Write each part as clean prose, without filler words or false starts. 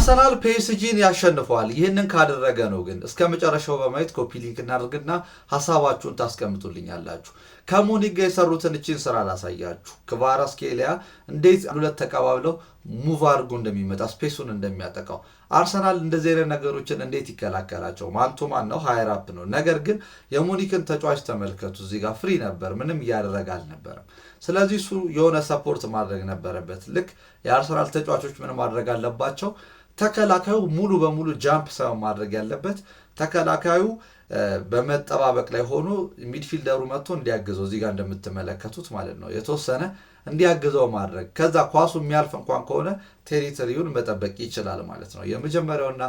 አርሰናል ፒኤስጂን ያሸንፈዋል። ይህንን ካደረገ ነው ግን እስከ መጨረሻው በማየት ኮፒ ሊንክ እናደርግና ሐሳባችሁን ታስቀምጡልኛላችሁ። ከሙኒክ ጋር የሰሩትን እቺን ስራ ላሳያችሁ። ክቫራትስኬሊያ እንዴት ሁለት ተቀባብለው ሙቭ አድርጎ እንደሚመጣ ስፔሱን እንደሚያጠቃው አርሰናል እንደዚህ አይነት ነገሮችን እንዴት ይከላከላቸው? ማንቶማን ነው ሃይራፕ ነው። ነገር ግን የሙኒክን ተጫዋች ተመልከቱ። እዚህ ጋር ፍሪ ነበር፣ ምንም እያደረገ አልነበረም። ስለዚህ እሱ የሆነ ሰፖርት ማድረግ ነበረበት። ልክ የአርሰናል ተጫዋቾች ምን ማድረግ አለባቸው? ተከላካዩ ሙሉ በሙሉ ጃምፕ ሳይሆን ማድረግ ያለበት ተከላካዩ በመጠባበቅ ላይ ሆኖ ሚድፊልደሩ መጥቶ እንዲያግዘው እዚህ ጋር እንደምትመለከቱት ማለት ነው የተወሰነ እንዲያግዘው ማድረግ። ከዛ ኳሱ የሚያልፍ እንኳን ከሆነ ቴሪቶሪውን መጠበቅ ይችላል ማለት ነው። የመጀመሪያውና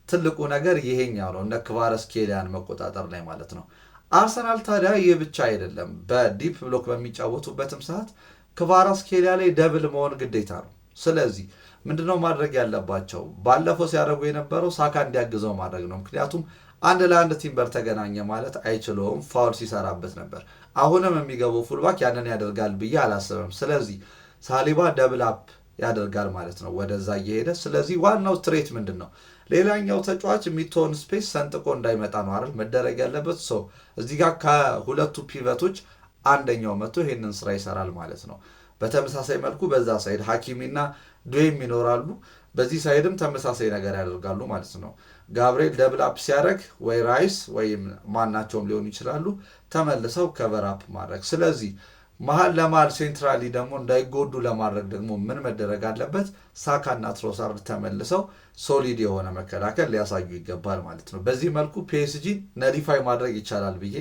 ትልቁ ነገር ይሄኛው ነው፣ እነ ክቫራትስኬሊያን መቆጣጠር ላይ ማለት ነው። አርሰናል ታዲያ ይህ ብቻ አይደለም። በዲፕ ብሎክ በሚጫወቱበትም ሰዓት ክቫራትስኬሊያ ላይ ደብል መሆን ግዴታ ነው። ስለዚህ ምንድነው ማድረግ ያለባቸው? ባለፈው ሲያደርጉ የነበረው ሳካ እንዲያግዘው ማድረግ ነው። ምክንያቱም አንድ ለአንድ ቲምበር ተገናኘ ማለት አይችለውም፣ ፋውል ሲሰራበት ነበር። አሁንም የሚገባው ፉልባክ ያንን ያደርጋል ብዬ አላስብም። ስለዚህ ሳሊባ ደብል አፕ ያደርጋል ማለት ነው ወደዛ እየሄደ። ስለዚህ ዋናው ትሬት ምንድን ነው? ሌላኛው ተጫዋች የሚትሆን ስፔስ ሰንጥቆ እንዳይመጣ ነው አይደል መደረግ ያለበት። ሰው እዚህ ጋር ከሁለቱ ፒቨቶች አንደኛው መጥቶ ይሄንን ስራ ይሰራል ማለት ነው። በተመሳሳይ መልኩ በዛ ሳይድ ሀኪሚና ዱዌም ይኖራሉ። በዚህ ሳይድም ተመሳሳይ ነገር ያደርጋሉ ማለት ነው። ጋብርኤል ደብል አፕ ሲያደርግ ወይ ራይስ ወይም ማናቸውም ሊሆኑ ይችላሉ ተመልሰው ከቨር አፕ ማድረግ። ስለዚህ መሀል ለመሀል ሴንትራሊ ደግሞ እንዳይጎዱ ለማድረግ ደግሞ ምን መደረግ አለበት? ሳካና ትሮሳርድ ተመልሰው ሶሊድ የሆነ መከላከል ሊያሳዩ ይገባል ማለት ነው። በዚህ መልኩ ፒኤስጂ ነዲፋይ ማድረግ ይቻላል ብዬ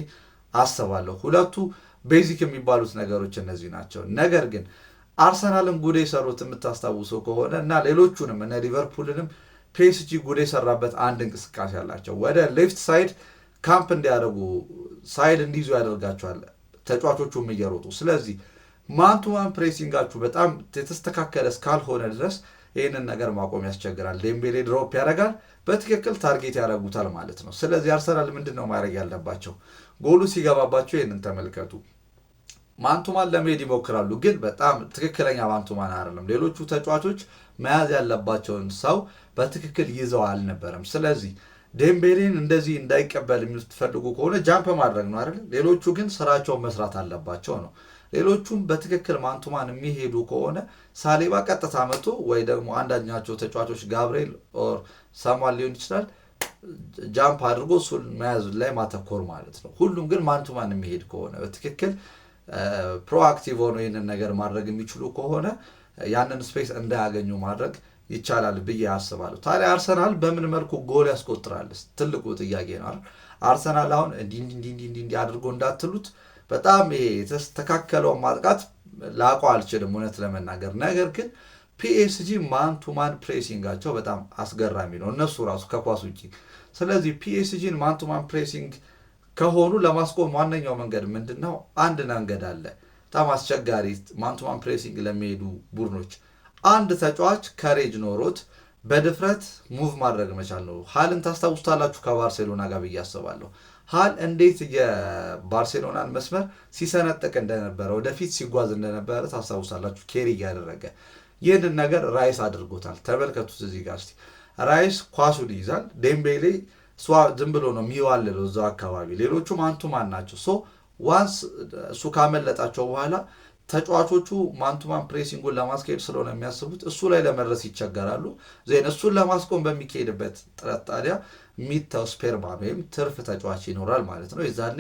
አስባለሁ። ሁለቱ ቤዚክ የሚባሉት ነገሮች እነዚህ ናቸው። ነገር ግን አርሰናልን ጉዴ የሰሩት የምታስታውሰው ከሆነ እና ሌሎቹንም እነ ሊቨርፑልንም ፒኤስጂ ጉዴ የሰራበት አንድ እንቅስቃሴ አላቸው። ወደ ሌፍት ሳይድ ካምፕ እንዲያደርጉ ሳይድ እንዲይዙ ያደርጋቸዋል ተጫዋቾቹም እየሮጡ። ስለዚህ ማንቱማን ፕሬሲንጋችሁ በጣም የተስተካከለ እስካልሆነ ድረስ ይህንን ነገር ማቆም ያስቸግራል። ዴምቤሌ ድሮፕ ያደርጋል፣ በትክክል ታርጌት ያደርጉታል ማለት ነው። ስለዚህ አርሰናል ምንድን ነው ማድረግ ያለባቸው? ጎሉ ሲገባባቸው ይህንን ተመልከቱ። ማንቱማን ለመሄድ ይሞክራሉ፣ ግን በጣም ትክክለኛ ማንቱማን አይደለም። ሌሎቹ ተጫዋቾች መያዝ ያለባቸውን ሰው በትክክል ይዘው አልነበረም። ስለዚህ ዴምቤሌን እንደዚህ እንዳይቀበል የምትፈልጉ ከሆነ ጃምፕ ማድረግ ነው አይደል? ሌሎቹ ግን ስራቸውን መስራት አለባቸው ነው። ሌሎቹም በትክክል ማንቱማን የሚሄዱ ከሆነ ሳሊባ ቀጥታ መቶ ወይ ደግሞ አንዳኛቸው ተጫዋቾች ጋብርኤል ኦር ሳሙኤል ሊሆን ይችላል ጃምፕ አድርጎ እሱን መያዝ ላይ ማተኮር ማለት ነው። ሁሉም ግን ማንቱማን የሚሄድ ከሆነ በትክክል ፕሮአክቲቭ ሆኖ ይህንን ነገር ማድረግ የሚችሉ ከሆነ ያንን ስፔስ እንዳያገኙ ማድረግ ይቻላል ብዬ አስባለሁ። ታዲያ አርሰናል በምን መልኩ ጎል ያስቆጥራል? ትልቁ ጥያቄ ነው። አርሰናል አሁን እንዲህ አድርጎ እንዳትሉት በጣም የተስተካከለው ማጥቃት ላውቀው አልችልም እውነት ለመናገር። ነገር ግን ፒኤስጂ ማን ቱ ማን ፕሬሲንጋቸው በጣም አስገራሚ ነው፣ እነሱ ራሱ ከኳስ ውጭ። ስለዚህ ፒኤስጂን ማን ቱ ማን ፕሬሲንግ ከሆኑ ለማስቆም ዋነኛው መንገድ ምንድን ነው? አንድ መንገድ አለ፣ በጣም አስቸጋሪ ማን ቱ ማን ፕሬሲንግ ለሚሄዱ ቡድኖች። አንድ ተጫዋች ከሬጅ ኖሮት በድፍረት ሙቭ ማድረግ መቻል ነው። ሃልን ታስታውሱታላችሁ ከባርሴሎና ጋር ብዬ አስባለሁ። ሃል እንዴት የባርሴሎናን መስመር ሲሰነጥቅ እንደነበረ ወደፊት ሲጓዝ እንደነበረ ታስታውሳላችሁ፣ ኬሪ እያደረገ። ይህንን ነገር ራይስ አድርጎታል። ተመልከቱት እዚህ ጋር እስቲ። ራይስ ኳሱን ይይዛል፣ ዴምቤሌ ዝም ብሎ ነው የሚዋልለው እዛው አካባቢ። ሌሎቹ ማንቱማን ናቸው። ሶ ዋንስ እሱ ካመለጣቸው በኋላ ተጫዋቾቹ ማንቱማን ፕሬሲንጉን ለማስካሄድ ስለሆነ የሚያስቡት እሱ ላይ ለመድረስ ይቸገራሉ። ዜን እሱን ለማስቆም በሚካሄድበት ጥረት ታዲያ ሚተው ስፔርማን ወይም ትርፍ ተጫዋች ይኖራል ማለት ነው። የዛኔ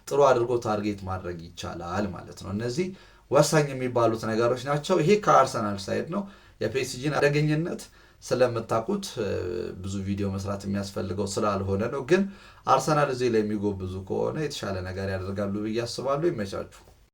ጥሩ አድርጎ ታርጌት ማድረግ ይቻላል ማለት ነው። እነዚህ ወሳኝ የሚባሉት ነገሮች ናቸው። ይሄ ከአርሰናል ሳይድ ነው። የፒኤስጂን አደገኝነት ስለምታውቁት ብዙ ቪዲዮ መስራት የሚያስፈልገው ስላልሆነ ነው። ግን አርሰናል እዚህ ላይ የሚጎብዙ ከሆነ የተሻለ ነገር ያደርጋሉ ብዬ አስባለሁ። ይመቻችሁ።